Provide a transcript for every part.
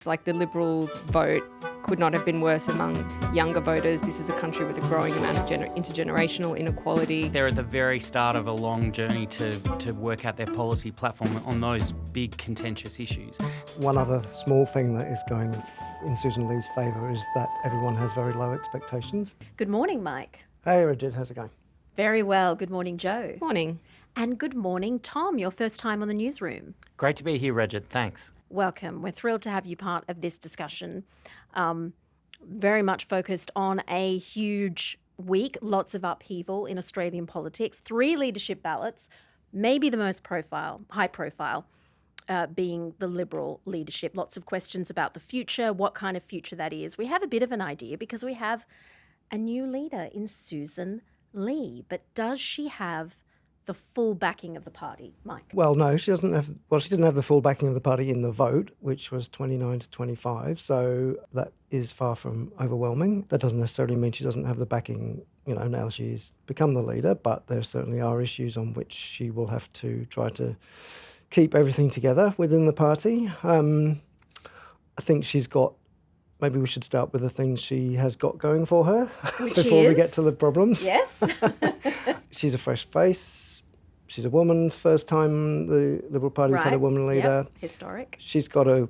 It's like the Liberals' vote could not have been worse among younger voters. This is a country with a growing amount of intergenerational inequality. They're at the very start of a long journey to work out their policy platform on those big contentious issues. One other small thing that is going in Sussan Ley's favour is that everyone has very low expectations. Good morning, Mike. Hey, Reged, how's it going? Very well. Good morning, Jo. Morning. And good morning, Tom, your first time on the Newsroom. Great to be here, Reged. Thanks. Welcome. We're thrilled to have you part of this discussion. Very much focused on a huge week, lots of upheaval in Australian politics, 3 leadership ballots, maybe the most high profile, being the Liberal leadership. Lots of questions about the future, what kind of future that is. We have a bit of an idea because we have a new leader in Sussan Ley, but does she have the full backing of the party, Mike? Well, no, she doesn't have. Well, she didn't have the full backing of the party in the vote, which was 29 to 25. So that is far from overwhelming. That doesn't necessarily mean she doesn't have the backing. Now she's become the leader, but there certainly are issues on which she will have to try to keep everything together within the party. I think she's got. Maybe we should start with the things she has got going for her before we get to the problems. Yes. She's a fresh face. She's a woman. First time the Liberal Party's had a woman leader. Yep. Historic. She's got a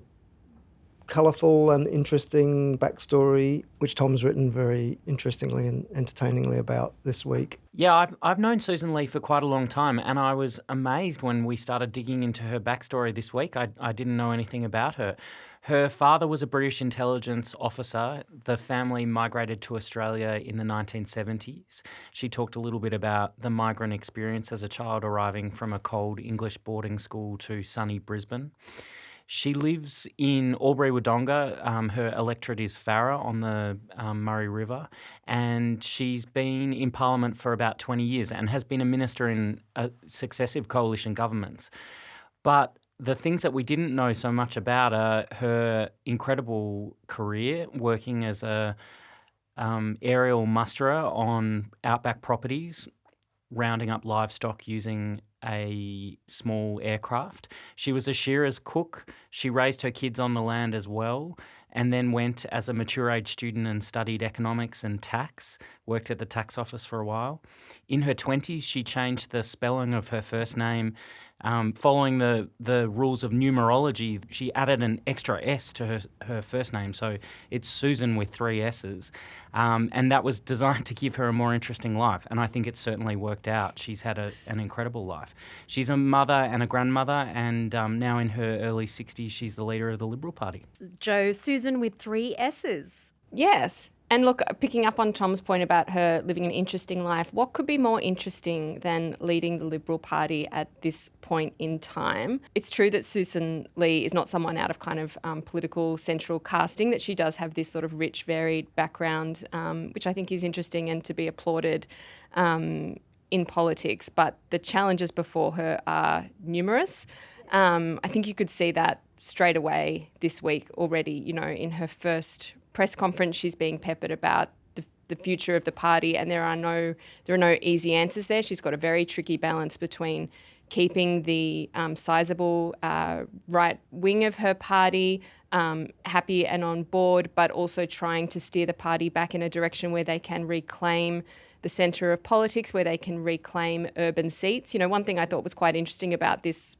colourful and interesting backstory, which Tom's written very interestingly and entertainingly about this week. Yeah, I've known Sussan Ley for quite a long time, and I was amazed when we started digging into her backstory this week. I didn't know anything about her. Her father was a British intelligence officer. The family migrated to Australia in the 1970s. She talked a little bit about the migrant experience as a child arriving from a cold English boarding school to sunny Brisbane. She lives in Albury-Wodonga. Her electorate is Farrer on the Murray River, and she's been in Parliament for about 20 years and has been a minister in successive coalition governments. But the things that we didn't know so much about are her incredible career working as a aerial musterer on outback properties, rounding up livestock using a small aircraft. She was a shearer's cook. She raised her kids on the land as well, and then went as a mature age student and studied economics and tax, worked at the tax office for a while. In her 20s, she changed the spelling of her first name. Following the rules of numerology, she added an extra S to her first name, so it's Susan with 3 S's. And that was designed to give her a more interesting life, and I think it certainly worked out. She's had an incredible life. She's a mother and a grandmother, and now in her early 60s, she's the leader of the Liberal Party. Jo, Susan with 3 S's. Yes. And look, picking up on Tom's point about her living an interesting life, what could be more interesting than leading the Liberal Party at this point in time? It's true that Sussan Ley is not someone out of kind of political central casting, that she does have this sort of rich, varied background, which I think is interesting and to be applauded in politics. But the challenges before her are numerous. I think you could see that straight away this week already. In her first press conference, she's being peppered about the future of the party, and there are no easy answers there. She's got a very tricky balance between keeping the sizable right wing of her party happy and on board, but also trying to steer the party back in a direction where they can reclaim the centre of politics, where they can reclaim urban seats. One thing I thought was quite interesting about this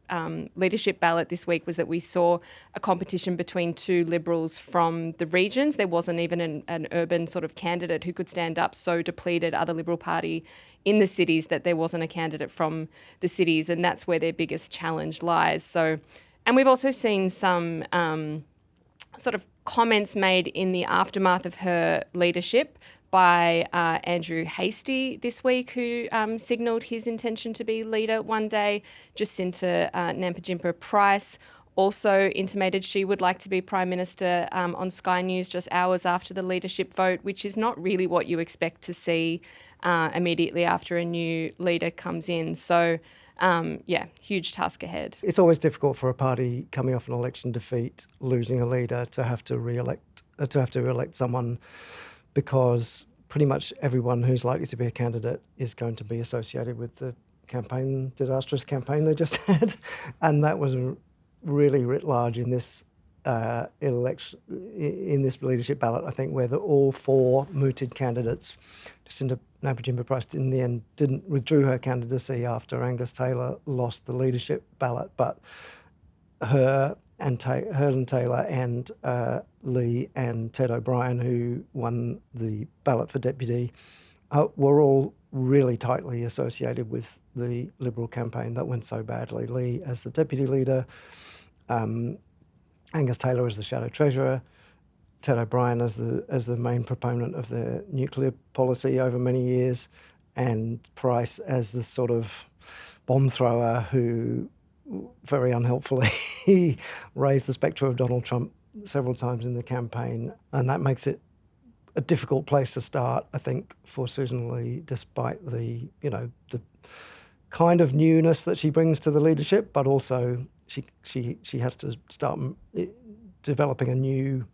leadership ballot this week was that we saw a competition between 2 Liberals from the regions. There wasn't even an urban sort of candidate who could stand up. So depleted are the Liberal Party in the cities that there wasn't a candidate from the cities, and that's where their biggest challenge lies. So, and we've also seen some sort of comments made in the aftermath of her leadership by Andrew Hastie this week, who signalled his intention to be leader one day. Jacinta Nampijinpa Price also intimated she would like to be Prime Minister on Sky News just hours after the leadership vote, which is not really what you expect to see immediately after a new leader comes in. So, huge task ahead. It's always difficult for a party coming off an election defeat, losing a leader, to have to elect someone, because pretty much everyone who's likely to be a candidate is going to be associated with the disastrous campaign they just had. And that was really writ large in this election in this leadership ballot, I think, where all four mooted candidates, Jacinta Nampijinpa-Price in the end withdrew her candidacy after Angus Taylor lost the leadership ballot, but her and Taylor and Lee and Ted O'Brien, who won the ballot for deputy, were all really tightly associated with the Liberal campaign that went so badly. Lee as the deputy leader, Angus Taylor as the shadow treasurer, Ted O'Brien as the main proponent of the nuclear policy over many years, and Price as the sort of bomb thrower who very unhelpfully raised the spectre of Donald Trump several times in the campaign. And that makes it a difficult place to start, I think, for Sussan Ley, despite the kind of newness that she brings to the leadership, but also she has to start developing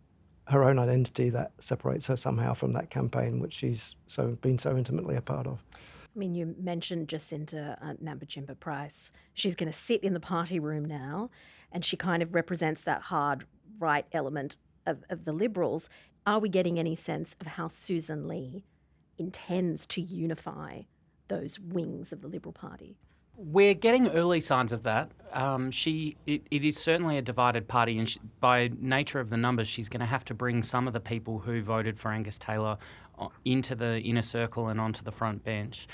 her own identity that separates her somehow from that campaign, which she's been so intimately a part of. I mean, you mentioned Jacinta Nampijinpa-Price. She's going to sit in the party room now, and she kind of represents that hard right element of the Liberals. Are we getting any sense of how Sussan Ley intends to unify those wings of the Liberal Party? We're getting early signs of that. It is certainly a divided party, and by nature of the numbers, she's going to have to bring some of the people who voted for Angus Taylor into the inner circle and onto the front bench.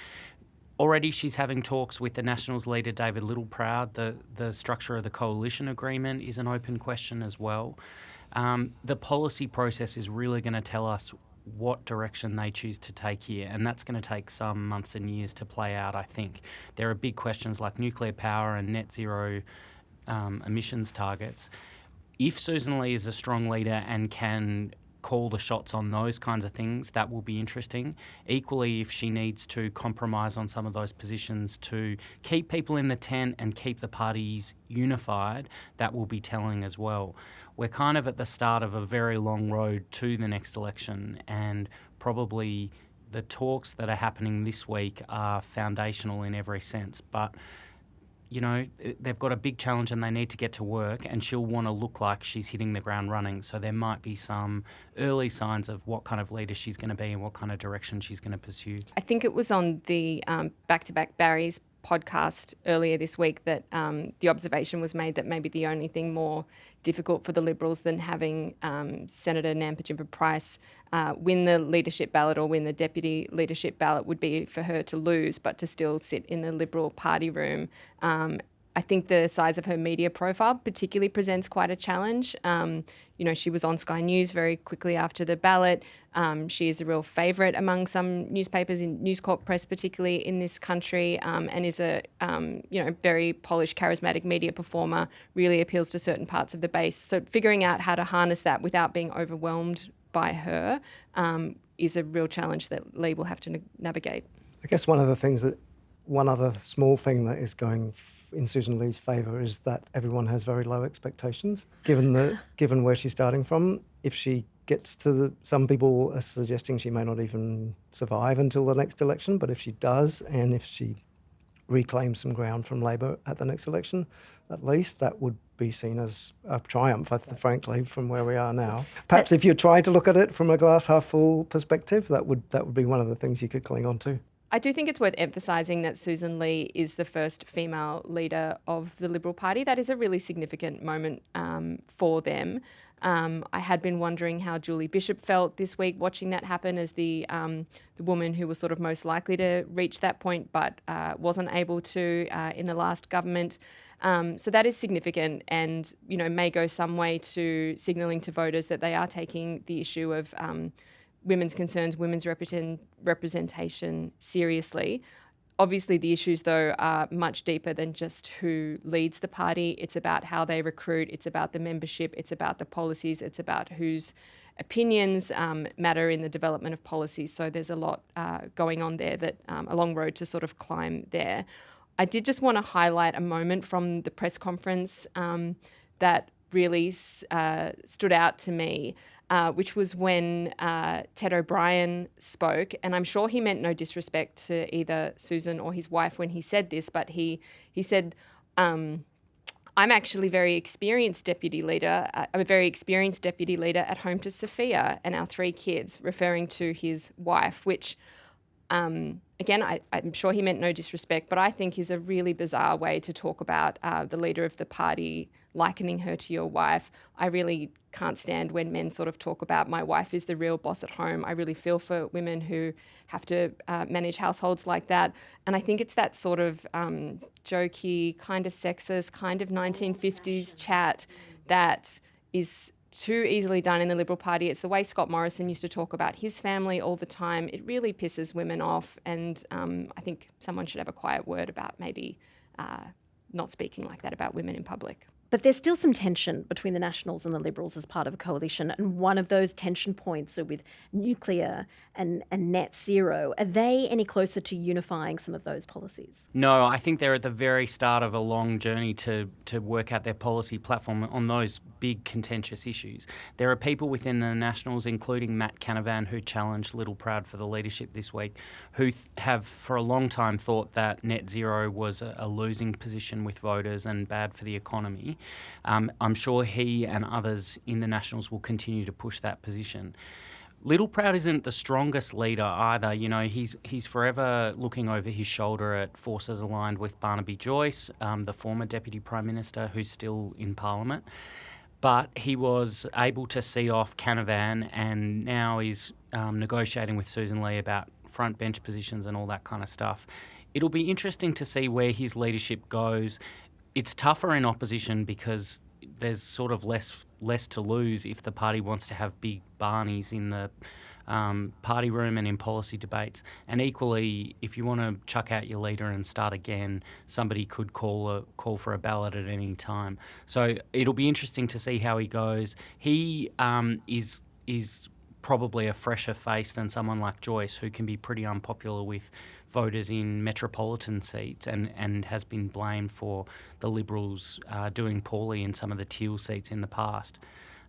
Already she's having talks with the Nationals leader David Littleproud. The structure of the coalition agreement is an open question as well. The policy process is really going to tell us what direction they choose to take here, and that's going to take some months and years to play out, I think. There are big questions like nuclear power and net zero emissions targets. If Sussan Ley is a strong leader and can call the shots on those kinds of things, that will be interesting. Equally, if she needs to compromise on some of those positions to keep people in the tent and keep the parties unified, that will be telling as well. We're kind of at the start of a very long road to the next election, and probably the talks that are happening this week are foundational in every sense. But they've got a big challenge and they need to get to work, and she'll want to look like she's hitting the ground running. So there might be some early signs of what kind of leader she's going to be and what kind of direction she's going to pursue. I think it was on the Back-to-Back Barry's podcast earlier this week that the observation was made that maybe the only thing more difficult for the Liberals than having Senator Nampijinpa-Price win the leadership ballot or win the deputy leadership ballot would be for her to lose, but to still sit in the Liberal party room. I think the size of her media profile particularly presents quite a challenge. She was on Sky News very quickly after the ballot. She is a real favourite among some newspapers, in News Corp press particularly in this country, and is a very polished, charismatic media performer, really appeals to certain parts of the base. So figuring out how to harness that without being overwhelmed by her is a real challenge that Ley will have to navigate. I guess one other small thing that is going in Sussan Ley's favour is that everyone has very low expectations, given where she's starting from. If she gets to some people are suggesting she may not even survive until the next election, but if she does, and if she reclaims some ground from Labor at the next election, at least that would be seen as a triumph, frankly, from where we are now. Perhaps if you're trying to look at it from a glass half full perspective, that would be one of the things you could cling on to. I do think it's worth emphasising that Sussan Ley is the first female leader of the Liberal Party. That is a really significant moment for them. I had been wondering how Julie Bishop felt this week watching that happen as the woman who was sort of most likely to reach that point but wasn't able to in the last government. So that is significant and, may go some way to signalling to voters that they are taking the issue of women's concerns, women's representation seriously. Obviously, the issues, though, are much deeper than just who leads the party. It's about how they recruit. It's about the membership. It's about the policies. It's about whose opinions matter in the development of policies. So there's a lot going on there, that a long road to sort of climb there. I did just want to highlight a moment from the press conference that really stood out to me, which was when Ted O'Brien spoke. And I'm sure he meant no disrespect to either Sussan or his wife when he said this, but he said, I'm actually I'm a very experienced deputy leader at home to Sophia and our 3 kids, referring to his wife, which again, I'm sure he meant no disrespect, but I think is a really bizarre way to talk about the leader of the party, likening her to your wife. I really can't stand when men sort of talk about my wife is the real boss at home. I really feel for women who have to manage households like that. And I think it's that sort of jokey, kind of sexist, kind of 1950s chat that is too easily done in the Liberal Party. It's the way Scott Morrison used to talk about his family all the time. It really pisses women off, and I think someone should have a quiet word about maybe not speaking like that about women in public. But there's still some tension between the Nationals and the Liberals as part of a coalition, and one of those tension points are with nuclear and net zero. Are they any closer to unifying some of those policies? No, I think they're at the very start of a long journey to work out their policy platform on those big contentious issues. There are people within the Nationals, including Matt Canavan, who challenged Littleproud for the leadership this week, who have for a long time thought that net zero was a losing position with voters and bad for the economy. I'm sure he and others in the Nationals will continue to push that position. Littleproud isn't the strongest leader either. You know, he's forever looking over his shoulder at forces aligned with Barnaby Joyce, the former Deputy Prime Minister who's still in Parliament. But he was able to see off Canavan and now is negotiating with Sussan Ley about front bench positions and all that kind of stuff. It'll be interesting to see where his leadership goes. It's tougher in opposition because there's sort of less to lose if the party wants to have big Barneys in the party room and in policy debates. And equally, if you want to chuck out your leader and start again, somebody could call for a ballot at any time. So it'll be interesting to see how he goes. He is probably a fresher face than someone like Joyce, who can be pretty unpopular with voters in metropolitan seats and has been blamed for the Liberals doing poorly in some of the teal seats in the past.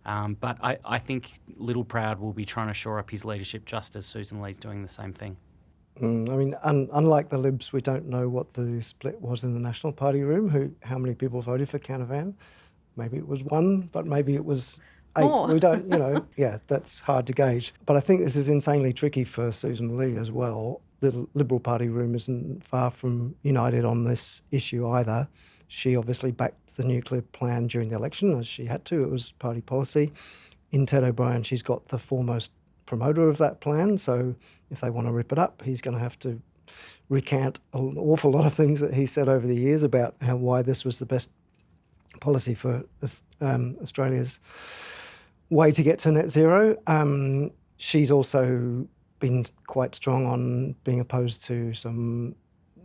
But I think Littleproud will be trying to shore up his leadership just as Sussan Ley's doing the same thing. I mean, unlike the Libs, we don't know what the split was in the National Party room, how many people voted for Canavan. Maybe it was 1, but maybe it was 8. More. We don't, yeah, that's hard to gauge. But I think this is insanely tricky for Sussan Ley as well. The Liberal Party room isn't far from united on this issue either. She obviously backed the nuclear plan during the election, as she had to. It was party policy. In Ted O'Brien, she's got the foremost promoter of that plan. So if they want to rip it up, he's going to have to recant an awful lot of things that he said over the years about why this was the best policy for Australia's way to get to net zero. She's also been quite strong on being opposed to some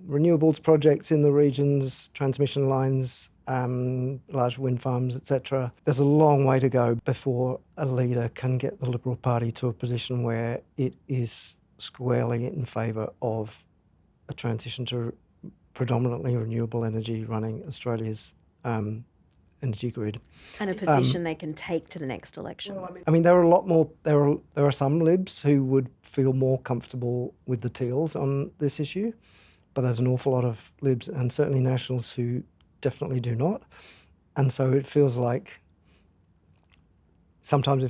renewables projects in the regions, transmission lines, large wind farms, etc. There's a long way to go before a leader can get the Liberal Party to a position where it is squarely in favour of a transition to predominantly renewable energy running Australia's energy grid. And a position they can take to the next election. I mean, there are a lot more. There are some Libs who would feel more comfortable with the Teals on this issue, but there's an awful lot of Libs and certainly Nationals who definitely do not. And so it feels like sometimes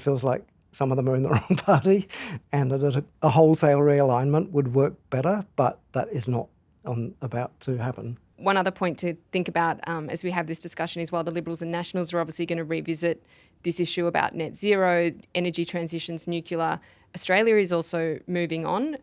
some of them are in the wrong party, and that a wholesale realignment would work better, but that is not about to happen. One other point to think about as we have this discussion is while the Liberals and Nationals are obviously going to revisit this issue about net zero, energy transitions, nuclear, Australia is also moving on.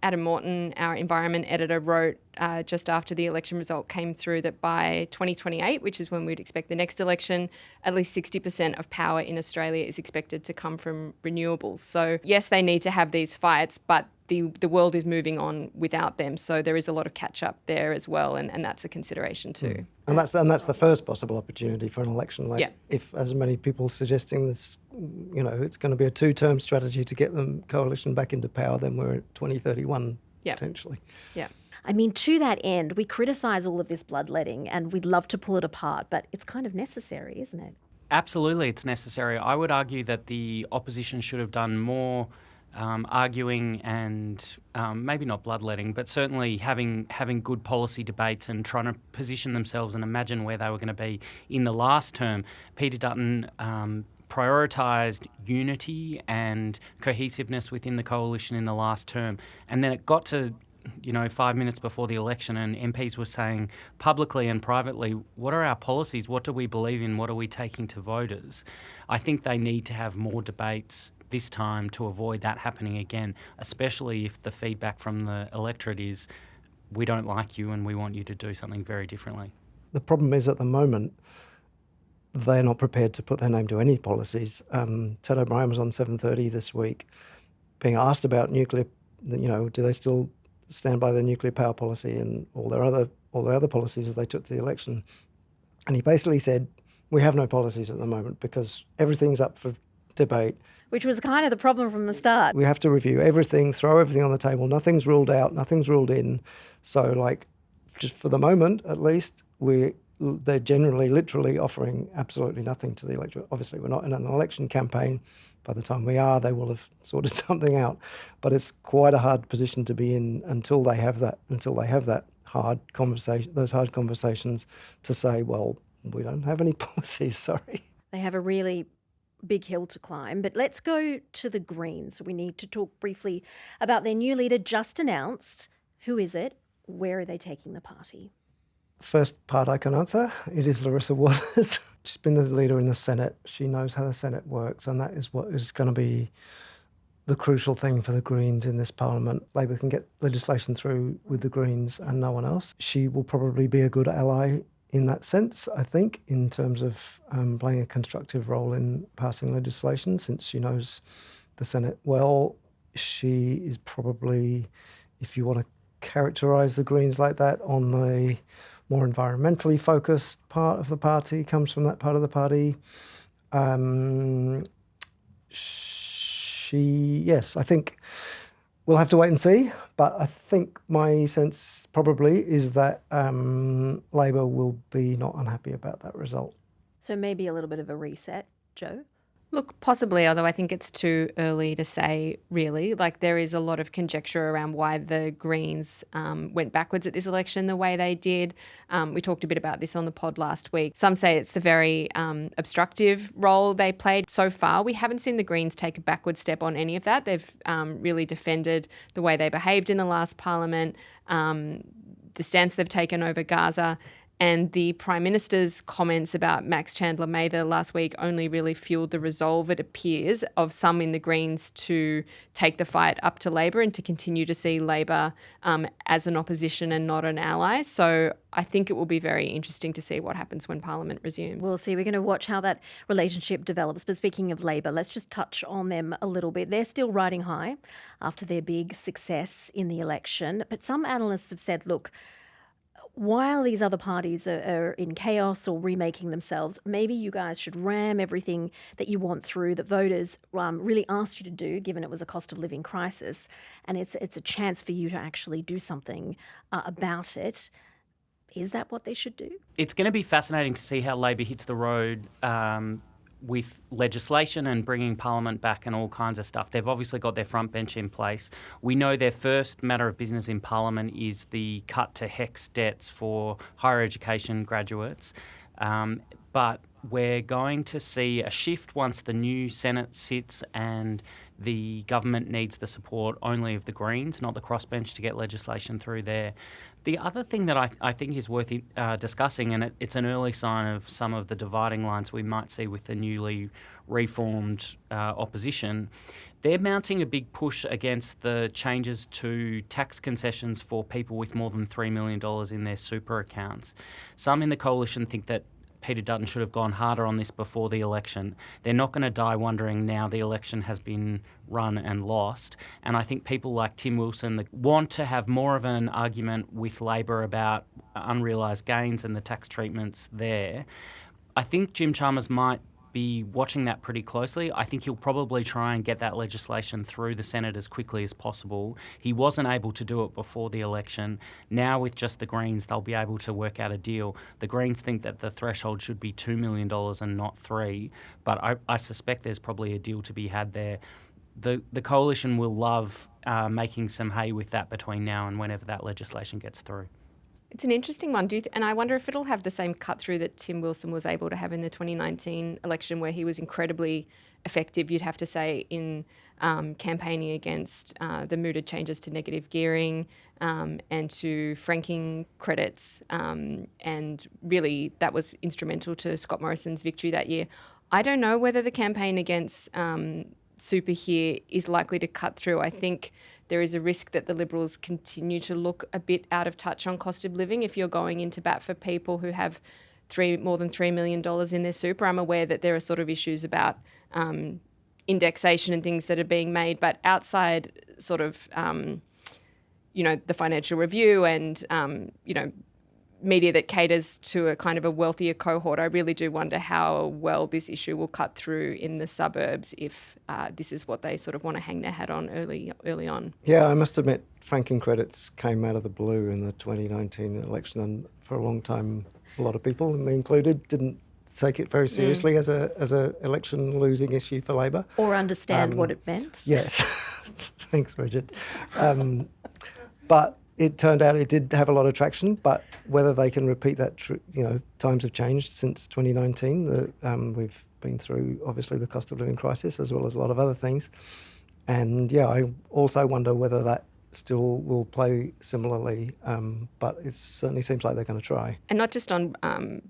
Adam Morton, our environment editor, wrote just after the election result came through that by 2028, which is when we'd expect the next election, at least 60% of power in Australia is expected to come from renewables. So yes, they need to have these fights, but the world is moving on without them. So there is a lot of catch up there as well, and that's a consideration too. And that's the first possible opportunity for an election. If as many people suggesting this, it's going to be a 2-term strategy to get the coalition back into power, then we're at 2031 potentially. Yeah. I mean, to that end, we criticise all of this bloodletting and we'd love to pull it apart, but it's kind of necessary, isn't it? Absolutely, it's necessary. I would argue that the opposition should have done more arguing and maybe not bloodletting, but certainly having good policy debates and trying to position themselves and imagine where they were going to be in the last term. Peter Dutton prioritised unity and cohesiveness within the coalition in the last term, and then it got to 5 minutes before the election and MPs were saying publicly and privately, what are our policies? What do we believe in? What are we taking to voters? I think they need to have more debates this time to avoid that happening again, especially if the feedback from the electorate is, we don't like you and we want you to do something very differently. The problem is at the moment, they're not prepared to put their name to any policies. Ted O'Brien was on 7:30 this week being asked about nuclear, do they still stand by their nuclear power policy and all their other policies as they took to the election. And he basically said, we have no policies at the moment because everything's up for debate. Which was kind of the problem from the start. We have to review everything, throw everything on the table. Nothing's ruled out, nothing's ruled in. So, just for the moment, at least, they're generally, literally offering absolutely nothing to the electorate. Obviously, we're not in an election campaign. By the time we are, they will have sorted something out. But it's quite a hard position to be in until they have that hard conversation, those hard conversations to say, well, we don't have any policies, sorry. They have a really big hill to climb. But let's go to the Greens. We need to talk briefly about their new leader just announced. Who is it? Where are they taking the party? First part I can answer. It is Larissa Waters. She's been the leader in the Senate. She knows how the Senate works, and that is what is going to be the crucial thing for the Greens in this Parliament. Labor can get legislation through with the Greens and no one else. She will probably be a good ally in that sense, I think, in terms of playing a constructive role in passing legislation, since she knows the Senate well. She is probably, if you want to characterise the Greens like that, on the more environmentally focused part of the party, comes from that part of the party. Yes, I think we'll have to wait and see, but I think my sense probably is that Labor will be not unhappy about that result. So maybe a little bit of a reset, Jo? Look, possibly, although I think it's too early to say, really. There is a lot of conjecture around why the Greens went backwards at this election the way they did. We talked a bit about this on the pod last week. Some say it's the very obstructive role they played. So far, we haven't seen the Greens take a backward step on any of that. They've really defended the way they behaved in the last Parliament, the stance they've taken over Gaza. And the Prime Minister's comments about Max Chandler-Mather last week only really fueled the resolve, it appears, of some in the Greens to take the fight up to Labor and to continue to see Labor as an opposition and not an ally. So I think it will be very interesting to see what happens when Parliament resumes. We'll see. We're going to watch how that relationship develops. But speaking of Labor, let's just touch on them a little bit. They're still riding high after their big success in the election. But some analysts have said, look, while these other parties are in chaos or remaking themselves, maybe you guys should ram everything that you want through that voters really asked you to do, given it was a cost of living crisis. And it's a chance for you to actually do something about it. Is that what they should do? It's going to be fascinating to see how Labor hits the road with legislation and bringing Parliament back and all kinds of stuff. They've obviously got their front bench in place. We know their first matter of business in Parliament is the cut to HECS debts for higher education graduates. But we're going to see a shift once the new Senate sits and the government needs the support only of the Greens, not the crossbench, to get legislation through there. The other thing that I think is worth discussing, and it's an early sign of some of the dividing lines we might see with the newly reformed opposition, they're mounting a big push against the changes to tax concessions for people with more than $3 million in their super accounts. Some in the coalition think that Peter Dutton should have gone harder on this before the election. They're not going to die wondering now the election has been run and lost. And I think people like Tim Wilson that want to have more of an argument with Labor about unrealised gains and the tax treatments there. I think Jim Chalmers might be watching that pretty closely. I think he'll probably try and get that legislation through the Senate as quickly as possible. He wasn't able to do it before the election. Now with just the Greens, they'll be able to work out a deal. The Greens think that the threshold should be $2 million and not $3 million, but I suspect there's probably a deal to be had there. the coalition will love making some hay with that between now and whenever that legislation gets through. It's an interesting one. And I wonder if it'll have the same cut through that Tim Wilson was able to have in the 2019 election, where he was incredibly effective, you'd have to say, in campaigning against the mooted changes to negative gearing and to franking credits. And really, that was instrumental to Scott Morrison's victory that year. I don't know whether the campaign against super here is likely to cut through. I think there is a risk that the Liberals continue to look a bit out of touch on cost of living if you're going into bat for people who have more than $3 million in their super. I'm aware that there are sort of issues about indexation and things that are being made, but outside sort of, the Financial Review and, media that caters to a kind of a wealthier cohort, I really do wonder how well this issue will cut through in the suburbs if this is what they sort of want to hang their hat on early on. Yeah, I must admit, franking credits came out of the blue in the 2019 election, and for a long time, a lot of people, me included, didn't take it very seriously as a election losing issue for Labor. Or understand what it meant. Yes. Thanks, Reged. But it turned out it did have a lot of traction, but whether they can repeat that, times have changed since 2019. We've been through, obviously, the cost of living crisis as well as a lot of other things. And, I also wonder whether that still will play similarly, but it certainly seems like they're going to try. And not just on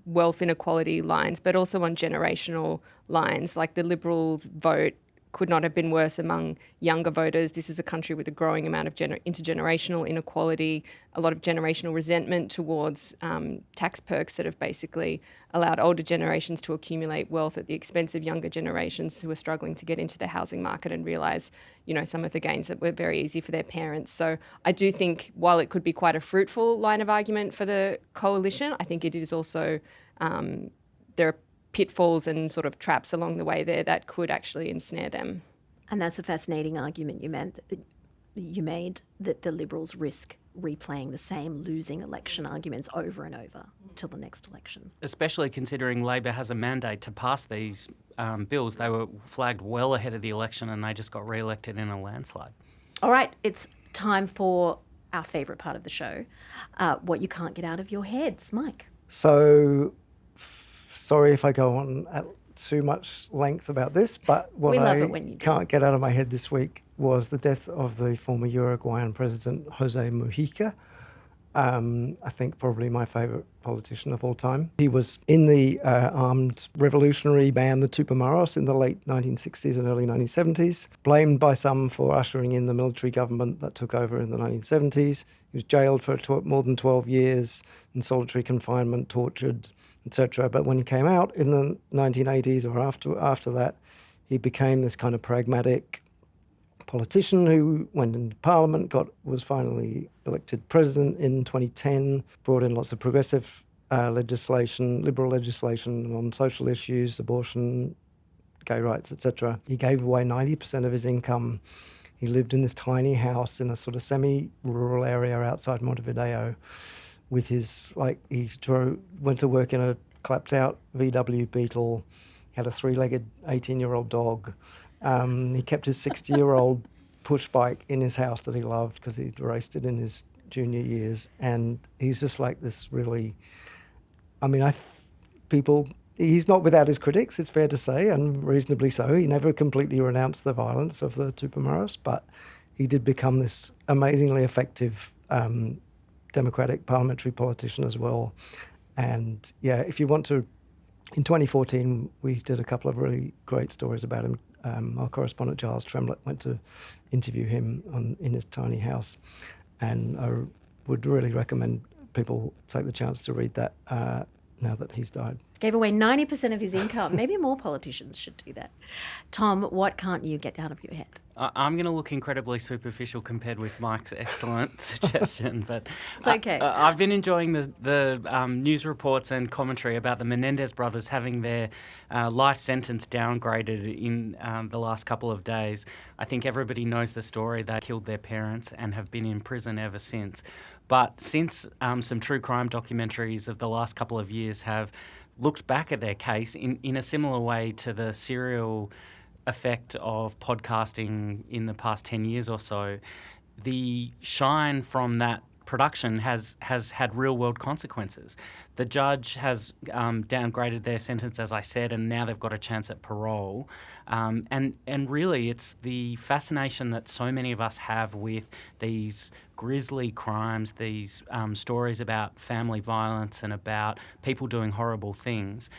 wealth inequality lines, but also on generational lines, like the Liberals' vote could not have been worse among younger voters. This is a country with a growing amount of intergenerational inequality, a lot of generational resentment towards tax perks that have basically allowed older generations to accumulate wealth at the expense of younger generations who are struggling to get into the housing market and realise, some of the gains that were very easy for their parents. So I do think while it could be quite a fruitful line of argument for the coalition, I think it is also, there are pitfalls and sort of traps along the way there that could actually ensnare them. And that's a fascinating argument you made that the Liberals risk replaying the same losing election arguments over and over till the next election. Especially considering Labor has a mandate to pass these bills. They were flagged well ahead of the election and they just got re-elected in a landslide. All right, it's time for our favourite part of the show, what you can't get out of your heads. Mike. So, sorry if I go on at too much length about this, but what I can't get out of my head this week was the death of the former Uruguayan president, Jose Mujica. I think probably my favourite politician of all time. He was in the armed revolutionary band, the Tupamaros, in the late 1960s and early 1970s, blamed by some for ushering in the military government that took over in the 1970s. He was jailed for more than 12 years in solitary confinement, tortured, etc. But when he came out in the 1980s or after that, he became this kind of pragmatic politician who went into Parliament, was finally elected president in 2010, brought in lots of progressive legislation, liberal legislation on social issues, abortion, gay rights, etc. He gave away 90% of his income. He lived in this tiny house in a sort of semi-rural area outside Montevideo with his, went to work in a clapped-out VW Beetle. He had a 3-legged 18-year-old dog. He kept his 60-year-old push bike in his house that he loved because he'd raced it in his junior years. And he's just like this really, he's not without his critics, it's fair to say, and reasonably so. He never completely renounced the violence of the Tupamaros, but he did become this amazingly effective democratic parliamentary politician as well. And if you want to, in 2014, we did a couple of really great stories about him. Our correspondent Giles Tremlett went to interview him in his tiny house, and I would really recommend people take the chance to read that now that he's died. Gave away 90% of his income. Maybe more politicians should do that. Tom, what can't you get out of your head? I'm going to look incredibly superficial compared with Mike's excellent suggestion, but it's okay. I've been enjoying the news reports and commentary about the Menendez brothers having their life sentence downgraded in the last couple of days. I think everybody knows the story. They killed their parents and have been in prison ever since. But since some true crime documentaries of the last couple of years have looked back at their case in a similar way to the serial effect of podcasting in the past 10 years or so, the shine from that production has had real-world consequences. The judge has downgraded their sentence, as I said, and now they've got a chance at parole. And really, it's the fascination that so many of us have with these grisly crimes, these stories about family violence and about people doing horrible things.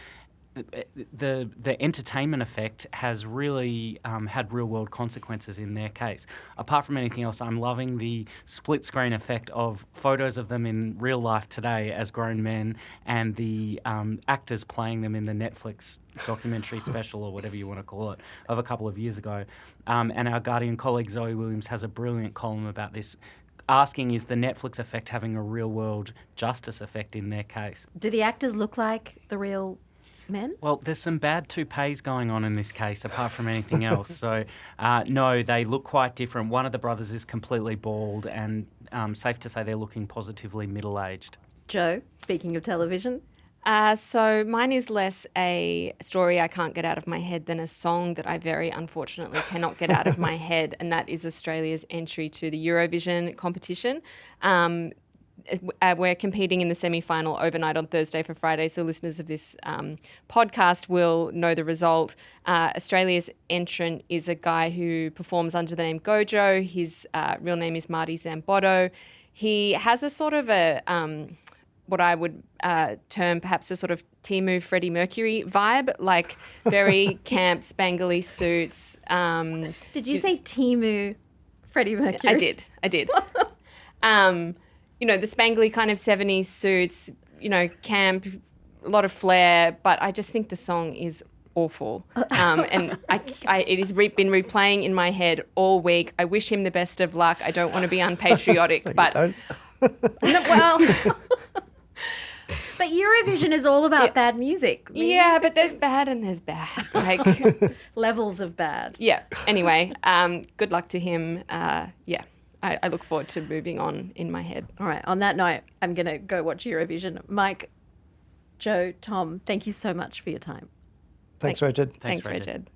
The entertainment effect has really had real-world consequences in their case. Apart from anything else, I'm loving the split-screen effect of photos of them in real life today as grown men and the actors playing them in the Netflix documentary special or whatever you want to call it of a couple of years ago. And our Guardian colleague Zoe Williams has a brilliant column about this, asking, is the Netflix effect having a real-world justice effect in their case? Do the actors look like the real men? Well, there's some bad toupees going on in this case, apart from anything else. So, no, they look quite different. One of the brothers is completely bald, and safe to say they're looking positively middle-aged. Jo, speaking of television. So mine is less a story I can't get out of my head than a song that I very unfortunately cannot get out of my head, and that is Australia's entry to the Eurovision competition. We're competing in the semi-final overnight on Thursday for Friday, so listeners of this podcast will know the result. Australia's entrant is a guy who performs under the name Gojo. His real name is Marty Zambotto. He has a sort of a what I would term perhaps a sort of Temu Freddie Mercury vibe, like very camp, spangly suits. Did you say Temu Freddie Mercury? I did. You know, the spangly kind of 70s suits, you know, camp, a lot of flair, but I just think the song is awful. And it has been replaying in my head all week. I wish him the best of luck. I don't want to be unpatriotic, but... well... But Eurovision is all about bad music. I mean, yeah, but there's bad and there's bad. Like levels of bad. Yeah. Anyway, good luck to him. Yeah. I look forward to moving on in my head. All right. On that note, I'm going to go watch Eurovision. Mike, Jo, Tom, thank you so much for your time. Thanks, Reged. Thanks, Reged.